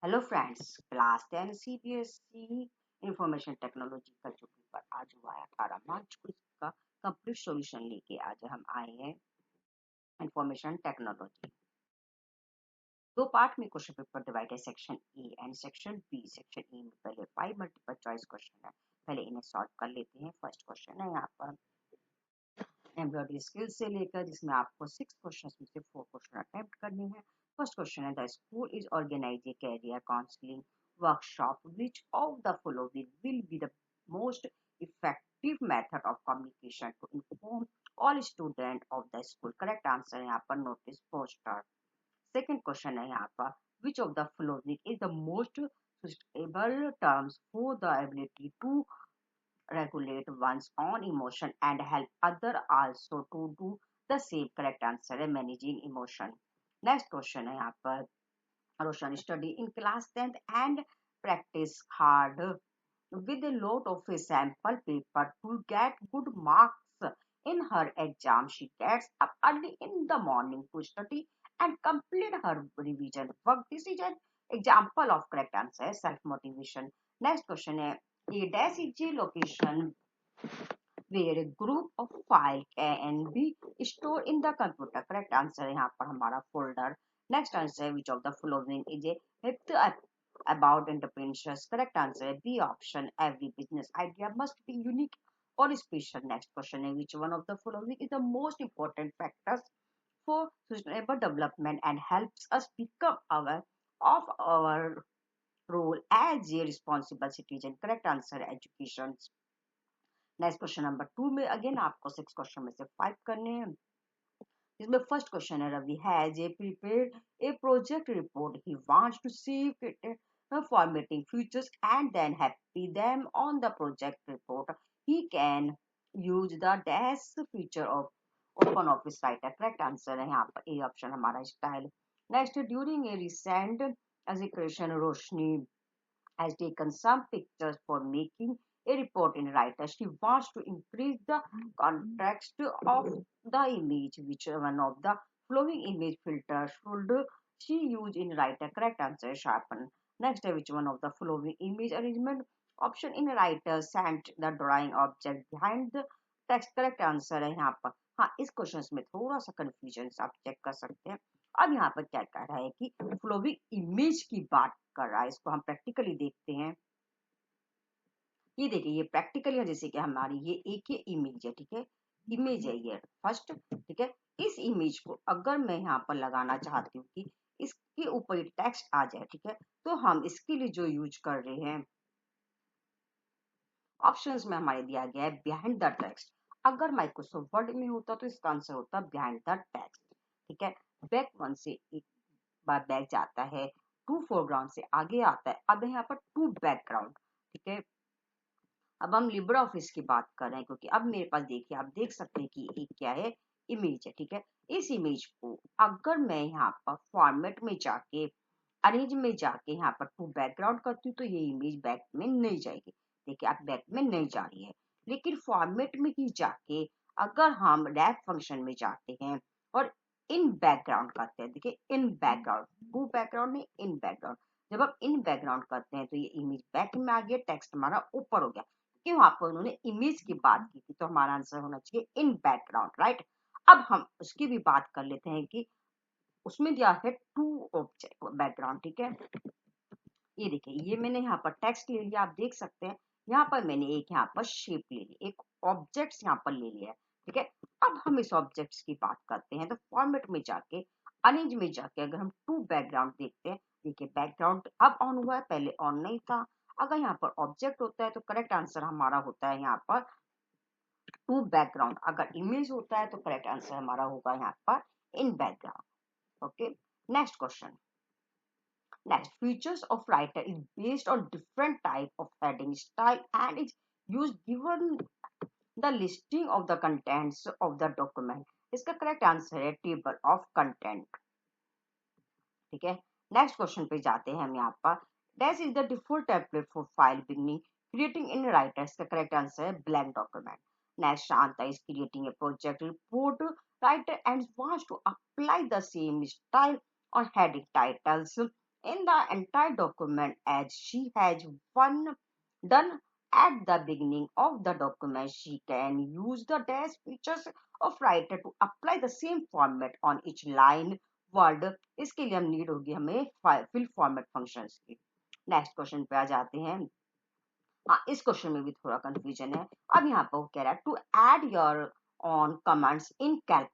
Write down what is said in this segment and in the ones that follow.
Hello friends, class 10 CBSE information technology का जो paper आज हुआ है 18 मार्च को, इसका कंप्लीट सॉल्यूशन लेके आज हम आए हैं। इंफॉर्मेशन टेक्नोलॉजी दो पार्ट में क्वेश्चन पेपर डिवाइड है, section A and section B. Section A में पहले 5 मल्टीपल चॉइस क्वेश्चन है, पहले इन्हें सॉल्व कर लेते हैं। फर्स्ट क्वेश्चन है यहाँ पर एम्ब्रॉयडरी स्किल्स से लेकर, जिसमें आपको 6 क्वेश्चन में से 4 क्वेश्चन अटेम्प्ट करने हैं। फर्स्ट क्वेश्चन है, the school is organise a career counselling workshop, which of the following will be the most effective method of communication to inform all students of the school? Correct answer है यहाँ पर notice poster. Second question है यहाँ पर, विच of the following is the most suitable terms for the ability to regulate one's own emotion and help other also to do the same? Correct answer है managing emotion. Next question है यहाँ पर, Roshan study in class 10th and practice hard with a lot of a sample paper to get good marks in her exam. She gets up early in the morning to study and complete her revision work. This is an example of correct answer, self motivation. Next question है, a dash is a location where a group of file can be stored in the computer. Correct answer है यहाँ पर हमारा folder. Next answer है, which of the following is a myth about entrepreneurs? Correct answer है B option. Every business idea must be unique or special. Next question है, which one of the following is the most important factors for sustainable development and helps us become aware of our role as a responsible citizen? Correct answer है education. Next question number 2 में again आपको 6 question में से 5 करने हैं। इसमें first question है, Ravi has a prepared a project report, he wants to see it formatting features and then happy them on the project report. He can use the dash feature of open office writer. Correct answer है यहाँ पर A option हमारा style. Next, during a recent education Roshni has taken some pictures for making a report in writer. She wants to increase the context of the image. Which one of the following image filters should she use in writer? Correct answer, sharpen. Next, which one of the following image arrangement option in writer sent the drawing object behind the text? Correct answer है यहाँ पर। हाँ, इस question में थोड़ा सा confusion आप check कर सकते हैं। अब यहाँ पर क्या कह रहा है कि फ्लोविंग इमेज की बात कर रहा है, इसको हम प्रैक्टिकली देखते हैं। ये देखिए, ये प्रैक्टिकली है, जैसे कि हमारी ये एक ही इमेज है, ठीक है, इमेज है ये फर्स्ट, ठीक है। इस इमेज को अगर मैं यहाँ पर लगाना चाहती हूँ कि इसके ऊपर टेक्स्ट आ जाए, ठीक है, तो हम इसके लिए जो यूज कर रहे हैं, ऑप्शंस में हमारे दिया गया है बिहाइंड द टेक्स्ट। अगर माइक्रोसॉफ्ट वर्ड में होता तो इसका आंसर होता बिहाइंड द टेक्स्ट, ठीक है। बैक वन से एक बार बैक जाता है, टू फोरग्राउंड से आगे आता है, अब यहाँ पर टू बैकग्राउंड, ठीक है। अब हम लिब्रे ऑफिस की बात कर रहे हैं, क्योंकि अब मेरे पास देखिए, आप देख सकते हैं कि एक क्या है, इमेज है, ठीक है। इस इमेज को अगर मैं यहाँ पर फॉर्मेट में जाके, अरेंज में जाके यहाँ पर टू बैकग्राउंड करती हूँ, तो ये इमेज बैक में नहीं जाएगी। देखिए, आप बैक में नहीं जा रही है। लेकिन फॉर्मेट में ही जाके अगर हम रैप फंक्शन में जाते हैं और इन बैकग्राउंड करते हैं, देखिए इन बैकग्राउंड, टू बैकग्राउंड नहीं, इन बैकग्राउंड, जब हम इन बैकग्राउंड करते हैं तो ये इमेज बैक में आ गया, टेक्स्ट हमारा ऊपर हो गया, क्योंकि वहां पर उन्होंने इमेज की बात की थी, तो हमारा आंसर होना चाहिए इन बैकग्राउंड, राइट। अब हम उसकी भी बात कर लेते हैं कि उसमें दिया है टू ऑब्जेक्ट बैकग्राउंड, ठीक है। ये देखिए, ये मैंने यहाँ पर टेक्स्ट ले लिया, आप देख सकते हैं। यहाँ पर मैंने एक यहाँ पर शेप ले ली, एक ऑब्जेक्ट यहाँ पर ले लिया, ठीक है। अब हम इस ऑब्जेक्ट्स की बात करते हैं, तो फॉर्मेट में जाके, अरेंज में जाके अगर हम टू बैकग्राउंड देखते हैं, देखिए बैकग्राउंड अब ऑन हुआ है, पहले ऑन नहीं था। अगर यहाँ पर ऑब्जेक्ट होता है तो करेक्ट आंसर हमारा होता है यहाँ पर टू बैकग्राउंड। अगर इमेज होता है तो करेक्ट आंसर हमारा होगा यहाँ पर in background. Okay, next question. Next, features of writer is based on different type of heading style and is used given the listing of the contents of the document. इसका correct answer है table of content, ठीक है। Next question पे जाते हैं हम यहाँ पर। Dash is the default template for file beginning creating in Writer? इसका करेक्ट आंसर है blank document. Next, Shanta is creating a project report Writer and wants to apply the same style on heading titles in the entire document as she has one done at the beginning of the document. She can use the dash features of writer to apply the same format on each line word. इसके लिए हम need होगी हमें fill format functions की. Next question पे आ जाते हैं. हाँ, इस क्वेश्चन में भी थोड़ा कंफ्यूजन है. अब यहाँ पर वो कह रहा है to add your own commands in Calc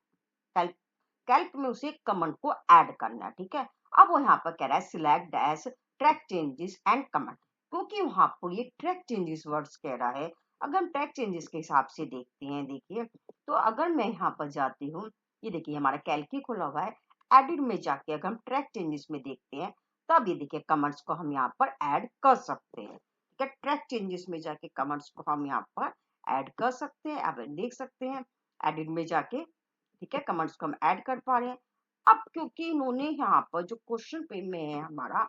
Calc में उसे कमांड को ऐड करना है. ठीक है. अब वो यहाँ पर कह रहा है select dash track changes and command, क्योंकि वहां पर ये ट्रैक चेंजेस वर्ड्स कह रहा है. अगर हम ट्रैक चेंजेस के हिसाब से देखते हैं, देखिए तो अगर मैं यहाँ पर जाती हूँ, ये देखिए हमारा कैल्क ही खुला हुआ है. एडिट में जाके अगर हम ट्रैक चेंजेस में देखते हैं तब ये देखिए कमांड्स को हम यहाँ पर ऐड कर सकते हैं. ठीक है. ट्रैक चेंजेस में जाके कमांड्स को हम यहाँ पर ऐड कर सकते हैं. आप देख सकते हैं एडिट में जाके. ठीक है. कमांड्स को हम ऐड कर पा रहे हैं. अब क्योंकि इन्होंने यहाँ पर जो क्वेश्चन पे में है हमारा,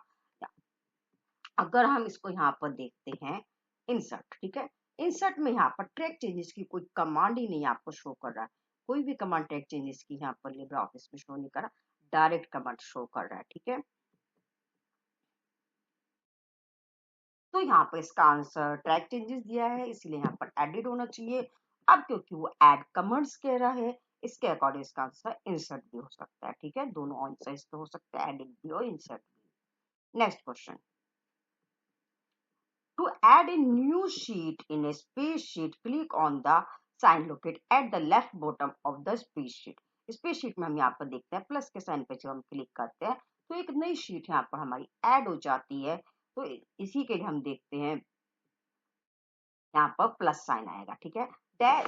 अगर हम इसको यहाँ पर देखते हैं इंसर्ट. ठीक है. इंसर्ट में यहाँ पर ट्रैक चेंजेस की कोई कमांड ही नहीं आपको शो कर रहा है. कोई भी कमांड ट्रैक चेंजेस की यहाँ पर लिब्रे ऑफिस में शो नहीं कर रहा, डायरेक्ट कमांड शो कर रहा है. ठीक है. तो यहाँ पर इसका आंसर ट्रैक चेंजेस दिया है, इसलिए यहाँ पर एडिट होना चाहिए. अब क्योंकि वो ऐड कमांड्स कह रहा है, इसके अकॉर्डिंग इसका आंसर इंसर्ट भी हो सकता है. ठीक है. दोनों आंसर्स तो हो सकता है, एडिट भी और इंसर्ट भी. Next question. To add a new sheet in a space sheet, click on the sign located at the left bottom of the space sheet. Space sheet में हम यहाँ पर देखते हैं प्लस के साइन पे जब हम क्लिक करते हैं तो एक नई शीट यहाँ पर हमारी ऐड हो जाती है. तो इसी के लिए हम देखते हैं यहाँ पर प्लस साइन आएगा. ठीक है.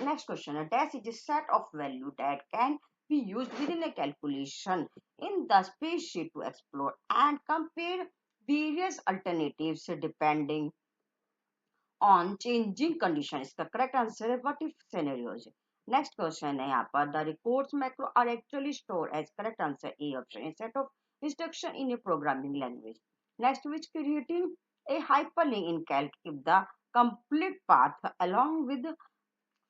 नेक्स्ट क्वेश्चन है dash is a set of value that can be used within a calculation in the space sheet to explore and compare various alternatives depending on changing conditions. इसका correct answer है what if scenarios. Next question है यहाँ पर the records macro are actually stored as correct answer A option a set of instruction in a programming language. Next, which creating a hyperlink in calc if the complete path along with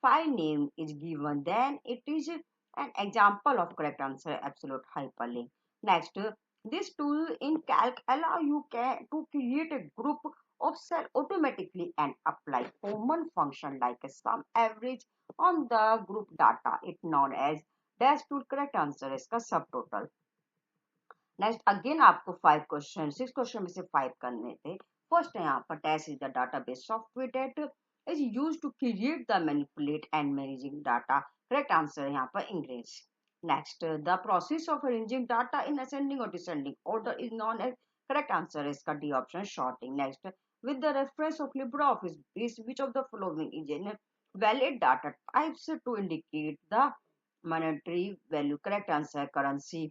file name is given, then it is an example of correct answer absolute hyperlink. Next, this tool in calc allow you to create a group of cell automatically and apply common function like a sum average on the group data. It known as dash tool. Correct answer is इसका subtotal. Next again आपको 5 question 6 question में से 5 करने थे. First है यहाँ पर dash is the database software that is used to create the manipulate and managing data. Correct answer है यहाँ पर English. Next the process of arranging data in ascending और descending order is known as. Correct answer है इसका D option sorting. Next with the reference of LibreOffice base, which of the following is in valid data types to indicate the monetary value. Correct answer currency.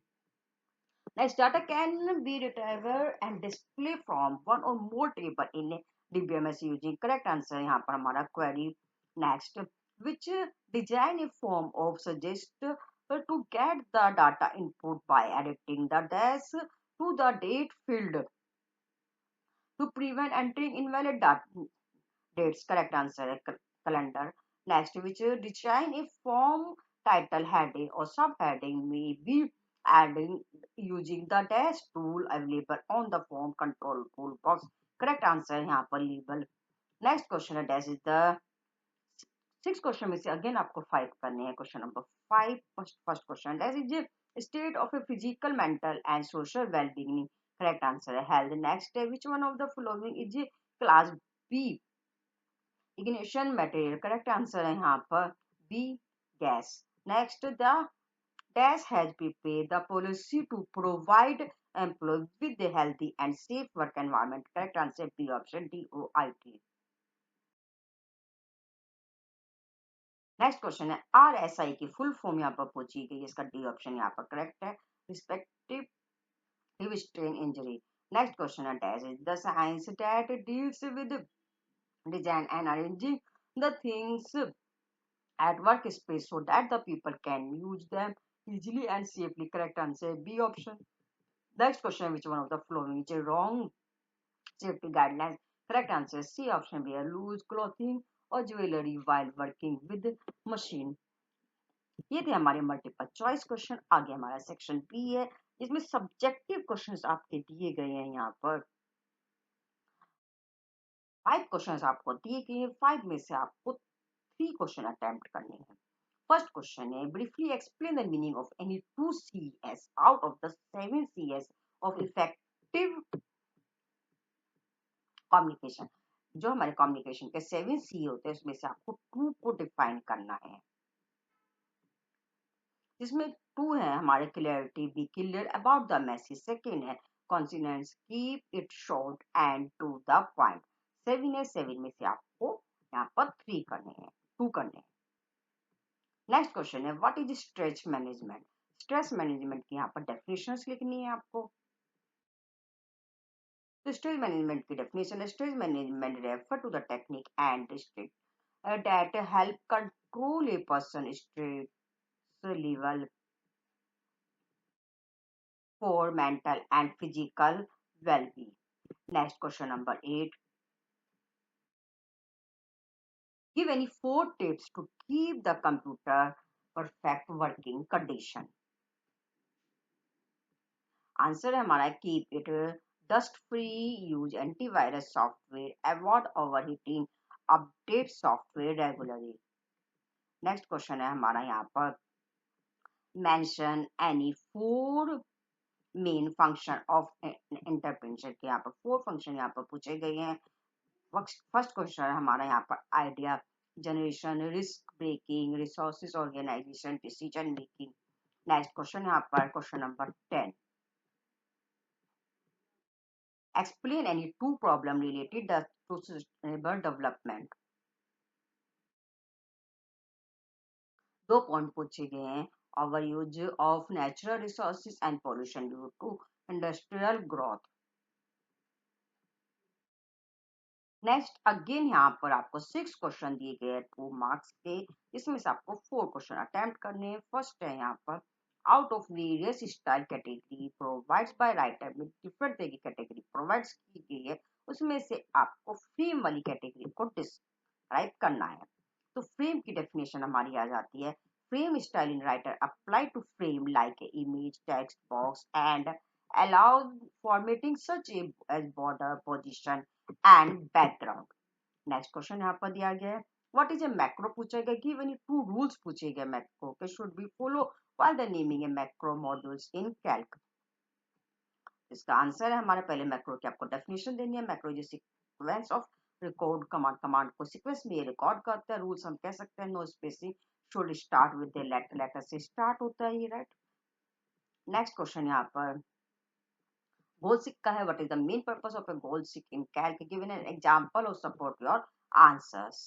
Next, data can be retrieved and displayed from one or more table in DBMS using correct answer यहाँ पर हमारा query. Next, which design a form of suggest to get the data input by editing the dash to the date field to prevent entering invalid dates. Correct answer है calendar. Next, which design a form title heading or subheading may be adding using the dash tool available on the form control toolbox. Correct answer है यहाँ पर label. Next question है dash is the 6 question में से again आपको 5 करने हैं. Question number 5 first question dash is a state of a physical mental and social well-being. Correct answer है health. Next, which one of the following is a class B ignition material. Correct answer है यहाँ पर B gas. Next, the dash has prepared the policy to provide employees with a healthy and safe work environment. Correct answer B option DOIT. Next question है RSI की full form यहाँ पर पूछी गई. इसका डी ऑप्शन यहाँ पर correct है respective strain injury. Next question है dash is the science that deals with design and arranging the things at workspace so that the people can use them easily and safely. Correct answer B option. Next question, which one of the following is a wrong safety guidelines? Correct answer C option. Wear loose clothing or jewelry while working with machine. ये थे हमारे multiple choice question. आगे हमारा section B है इसमें subjective questions आपके दिए गए हैं। यहाँ पर 5 क्वेश्चंस आपको दिए गए हैं। 5 में से आपको 3 क्वेश्चन अटेम्प्ट करने हैं। फर्स्ट क्वेश्चन है, briefly explain the meaning of any 2 CS out of the 7 CS of effective communication. जो हमारे कम्युनिकेशन के 7 C होते हैं उसमें से आपको 2 को डिफाइन करना है। जिसमें 2 है हमारे clarity, be clear about the message. Second है conciseness, keep it short and to the point. 7 है, 7 में से आपको यहाँ पर 3 करने हैं, 2 करने हैं। नेक्स्ट क्वेश्चन है, what is stress management. Stress management की यहाँ पर डेफिनेशंस लिखनी है आपको। तो स्ट्रेस मैनेजमेंट की डेफिनेशन है, stress management refer to the technique and that help control a person stress level for mental and physical well-being. Next question number 8. Give any 4 tips to keep the computer perfect working condition. Answer है हमारा keep it dust free, use antivirus software, avoid overheating, update software regularly. Next question है हमारा यहाँ पर mention any 4 main function of interpreter के यहाँ पर 4 function यहाँ पर पूछे गए हैं। फर्स्ट क्वेश्चन हमारा यहाँ पर idea generation, risk breaking, resources organisation, decision making. Next question यहाँ पर question number 10, explain any 2 problem related to sustainable development. 2 point पूछे गए हैं, over use of natural resources and pollution due to industrial growth. Next again यहाँ पर आपको 6 question दिए गए हैं 2 मार्क्स के, इसमें से आपको 4 क्वेश्चन अटेम्प्ट करने हैं। फर्स्ट है यहाँ पर out of various style category provides by Writer, में डिफरेंट तरह की कैटेगरी प्रोवाइड्स की गई है, उसमें से आपको फ्रेम वाली कैटेगरी को डिस्क्राइब करना है। तो फ्रेम की डेफिनेशन हमारी आ जाती है, frame style in Writer apply to frame like image, text box and allow formatting such as border, position and background. Next question यहाँ पर दिया गया है, व्हाट इज ए मैक्रो पूछा गया, गिव एनी 2 रूल्स पूछे गए मैक्रो के should be follow while the naming A macro modules in Calc. इसका आंसर है हमारे पहले मैक्रो की आपको डेफिनेशन देनी है। Macro is sequence of record command, command को सीक्वेंस में ये रिकॉर्ड करता है। रूल्स हम कह सकते हैं no spacing, should start with the letter, letter से स्टार्ट होता है ये, राइट। नेक्स्ट क्वेश्चन यहाँ पर goal seek का है, what is the main purpose of a goal seek in calc, given an example or support your answers।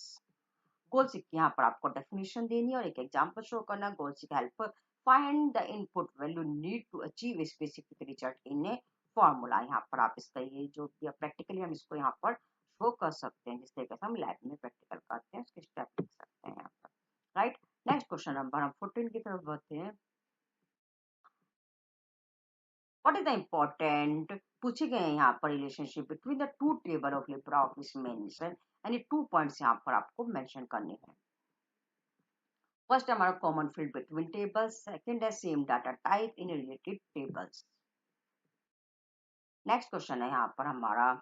goal seek यहाँ पर आपको डेफिनेशन देनी है और एक एग्जांपल शो करना। goal seek help find the input value need to achieve a specific result in a formula। यहाँ पर आप इसका ये जो प्रैक्टिकली हम इसको यहाँ पर शो कर सकते हैं, जिस तरीके से हम लैब में प्रैक्टिकल करते हैं उसके स्टेप लिख सकते हैं यहाँ पर, राइट। नेक्स्ट क्वेश्चन नंबर हम 14 की तरफ बढ़ते हैं। What is the important पूछे गए हैं यहाँ पर relationship between the 2 table of Libra office mention, यानी 2 पॉइंट्स यहाँ पर आपको मेंशन करने हैं। फर्स्ट हमारा common field between tables, second है same data type in related tables. Next question है यहाँ पर हमारा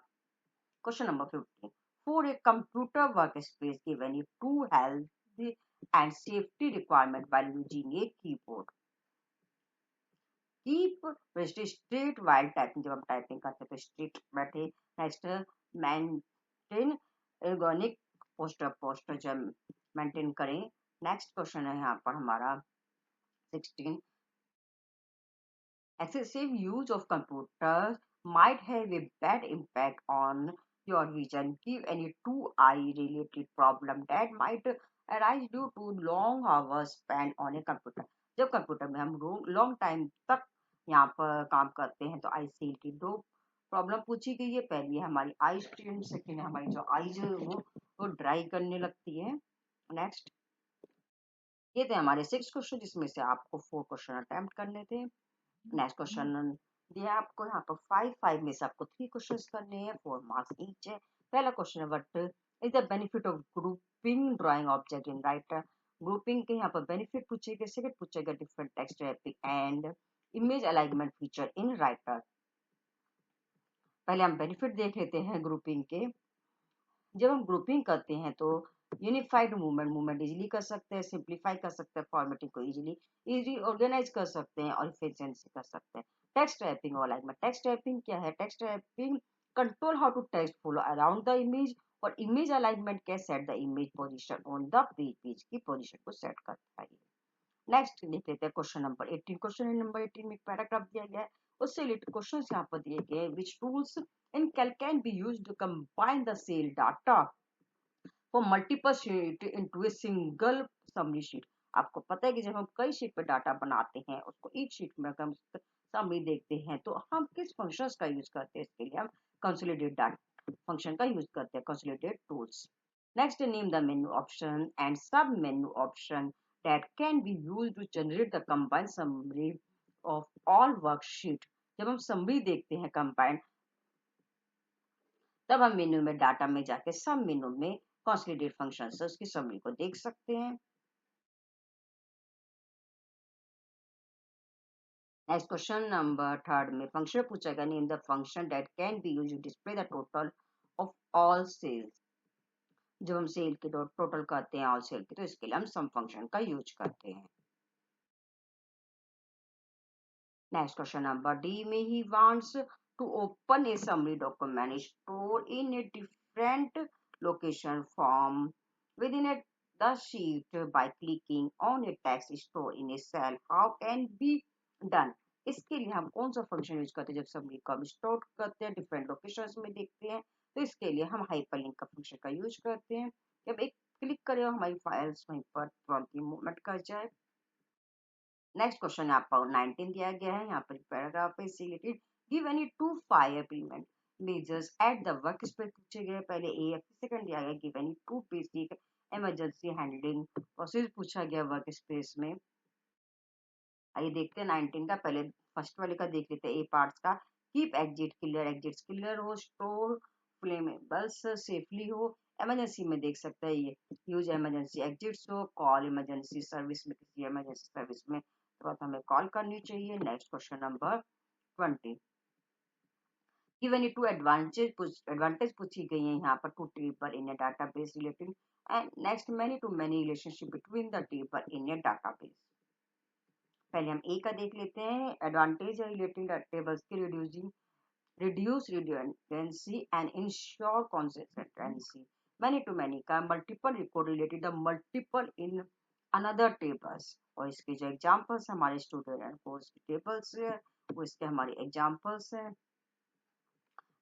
question number 15, for a computer work space given you 2 health and safety requirement while using a keyboard. Keep wrist straight while typing, जब हम typing करते हैं तो straight बैठे। नेक्स्ट मेंटेन एर्गोनिक पोस्टर जब मेंटेन करें। नेक्स्ट क्वेश्चन है यहाँ पर हमारा 16, excessive use of computers might have a bad impact on your vision, give any 2 eye related problem that might arise due to long hours spent on a computer। जब computer में हम long time तक यहाँ पर काम करते हैं तो आई सी की 2 प्रॉब्लम पूछी गई है। पहली है हमारी आई स्ट्रेन, सेकेंड है हमारी जो आईज वो ड्राई करने लगती है। नेक्स्ट ये थे हमारे 6 क्वेश्चन, जिसमें से आपको 4 क्वेश्चन अटेम्प्ट करने थे। नेक्स्ट क्वेश्चन दिया आपको यहाँ पर 5 में से आपको 3 क्वेश्चंस करने हैं, 4 मार्क्स ईच है। पहला क्वेश्चन है, what is the benefit of grouping drawing object in writer. Grouping के यहाँ पर बेनिफिट पूछेगा। सेकंड पूछेगा different text and image alignment feature in writer. पहले हम बेनिफिट देख लेते हैं ग्रुपिंग के। जब हम ग्रुपिंग करते हैं तो यूनिफाइड मूवमेंट इजीली कर सकते हैं, सिंप्लीफाई कर सकते हैं, फॉर्मेटिंग को इजीली ऑर्गेनाइज कर सकते हैं और इफिशिएंसी कर सकते हैं। टेक्स्ट रैपिंग और अलाइनमेंट। टेक्स्ट रैपिंग क्या है? Text wrapping control how to text flow around the image, और इमेज अलाइनमेंट क्या set the image position on the page, page की पोजीशन को सेट करता है। नेक्स्ट देख लेते हैं क्वेश्चन नंबर 18। क्वेश्चन नंबर 18 में पैराग्राफ दिया गया है, उससे रिलेटेड क्वेश्चंस यहाँ पर दिए गए हैं। विच tools in Calc can be used to combine the cell data for multiple sheet into a single summary sheet। आपको पता है कि जब हम कई शीट पे डाटा बनाते हैं, उसको एक शीट में हम समरी देखते हैं, तो हम किस फंक्शंस का यूज करते हैं? इसके लिए हम कंसोलिडेट डाटा फंक्शन का यूज करते हैं, consolidate tools. Next, name the menu option and sub menu option that can be used to generate the combined summary of all worksheet। जब हम समरी देखते हैं कंबाइंड, तब हम मेन्यू में डाटा में जाके सब मेन्यू में कंसोलिडेट फंक्शन से उसकी समरी को देख सकते हैं। नेक्स्ट क्वेश्चन नंबर 3 में फंक्शन पूछेगा, name the function that can be used to display the total of all sales. जब हम सेल के टोटल करते हैं ऑल सेल के, तो इसके लिए हम सम फंक्शन का यूज करते हैं। नेक्स्ट क्वेश्चन नंबर डी में he wants to open a summary document store in a different location from within the sheet by clicking on a text store in a cell। How can be done? इसके लिए हम कौन सा function use करते हैं? जब summary को हम स्टोर करते हैं, डिफरेंट लोकेशंस में देखते हैं, तो इसके लिए हम हाइपरलिंक का फंक्शन का यूज करते हैं। जब एक क्लिक करें और हमारी फाइल्स वहीं पर तुरंत ही मूवमेंट कर जाए। नेक्स्ट क्वेश्चन यहाँ पर 19 दिया गया है, यहाँ पर पैराग्राफ है related. Give any two fire agreement measures at the work space पूछे गए। पहले ए, सेकंड दिया गया give any two basic emergency handling process पूछा गया वर्क स्पेस में। आइए देखते हैं 19 का। पहले फर्स्ट वाले का देख लेते हैं, ए पार्ट्स का। कीप एग्जिट क्लियर हो, स्टोर फ्लेमेबल्स सेफली हो। इमरजेंसी में देख सकते हैं ये यूज इमरजेंसी एग्जिट्स हो, कॉल इमरजेंसी सर्विस में, किसी इमरजेंसी सर्विस में तुरंत हमें कॉल करनी चाहिए। Next question number 20। Given to advantage पूछी गई है यहाँ पर to table in a database relating, and next many to many relationship between the table in a database. पहले हम ए का देख लेते हैं। एडवांटेज है रिलेटिंग टेबल्स की reduce redundancy and ensure consistency। many to many का multiple record related the multiple in another tables, और इसके जो एग्जांपल्स हमारे स्टूडेंट एंड कोर्स की टेबल्स है, वो इसके हमारे एग्जांपल्स हैं।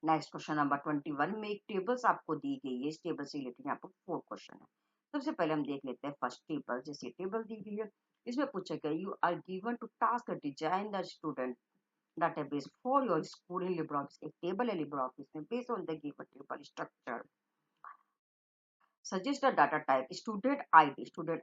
नेक्स्ट क्वेश्चन नंबर 21 में एक टेबल्स आपको दी गई है। इस टेबल से रिलेटेड यहाँ पर 4 क्वेश्चन है। सबसे पहले हम देख लेते हैं फर्स्ट टेबल। जैसे टेबल दी गई है, इसमें पूछा गया you are given to task design the student database for your school in LibreOffice। एक टेबल है LibreOffice में, based on the given table structure suggest the data type student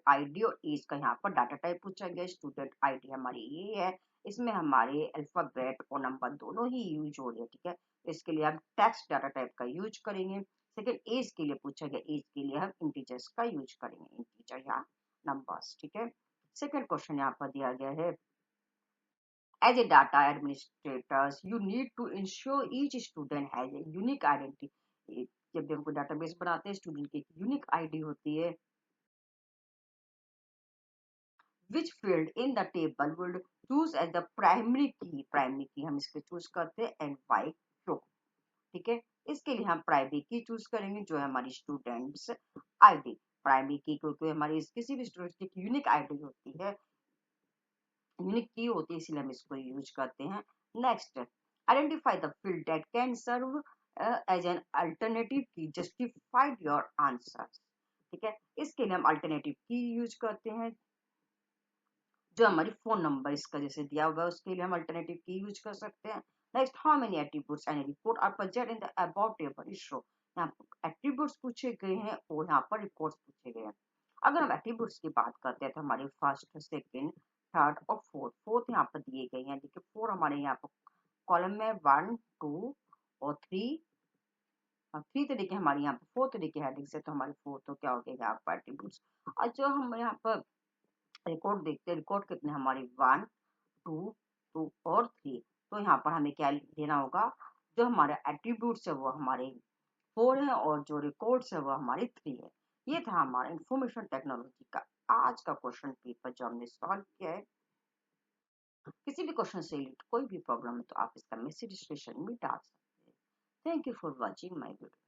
ID और एज का यहाँ पर डाटा टाइप पूछा गया। स्टूडेंट आईडी हमारी ये है, इसमें हमारे अल्फाबेट और नंबर दोनों ही यूज हो रहे हैं, ठीक है। इसके लिए हम टेक्स्ट डाटा टाइप का यूज करेंगे। सेकेंड, एज के लिए पूछा गया, एज के लिए हम इंटीजर्स का यूज करेंगे, इंटीजर या नंबर्स, ठीक है। सेकेंड क्वेश्चन यहाँ पर दिया गया है, as a data administrators you need to ensure each student has a unique identity। जब भी हम कोई डाटाबेस बनाते हैं, स्टूडेंट की यूनिक आईडी होती है। which field in the table would choose as the primary key हम इसके चूज करते हैं, and why क्यों, ठीक है। इसके लिए हम प्राइमरी की चूज करेंगे, जो है हमारी स्टूडेंट्स आईडी। प्राइमरी की क्योंकि हमारी किसी भी स्टूडेंट की यूनिक आईडी होती है, यूनिक की होती है, इसलिए हम इसको यूज करते हैं। Next, identify the field that can serve as an alternative key, justified your answer, ठीक है। इसके लिए हम अल्टरनेटिव की यूज करते हैं, जो हमारी फोन नंबर इसका जैसे दिया हुआ है, उसके लिए हम अल्टरनेटिव की यूज कर सकते हैं। Next, how many attributes and report are present in the above table is show. यहाँ पर एट्रीब्यूट्स पूछे गए हैं और यहाँ पर रिपोर्ट्स पूछे गए हैं। अगर हम एट्रीब्यूट्स की बात करते हैं, तो हमारे फर्स्ट, सेकेंड, थर्ड और फोर्थ यहाँ पर दिए गए हैं। देखिए 4 हमारे यहाँ पर कॉलम में 1 2 और 3, 3 तरीके हमारे यहाँ पर 4 तरीके हेडिंग से, तो हमारे 4 तो क्या हो गया यहाँ पर एट्रीब्यूट्स। और जो हम यहाँ पर रिकॉर्ड देखते हैं, रिकॉर्ड कितने हमारे 1 2 2 और 3, तो यहाँ पर हमें क्या देना होगा, जो हमारे एट्रीब्यूट्स है वो हमारे 4 है और जो रिकॉर्ड्स है वो हमारे 3 है। ये था हमारा इंफॉर्मेशन टेक्नोलॉजी का आज का क्वेश्चन पेपर जो हमने सॉल्व किया है। किसी भी क्वेश्चन से रिलेटेड कोई भी प्रॉब्लम है तो आप इसका मैसेज डिस्क्रिप्शन में डाल सकते हैं। Thank you for watching my video.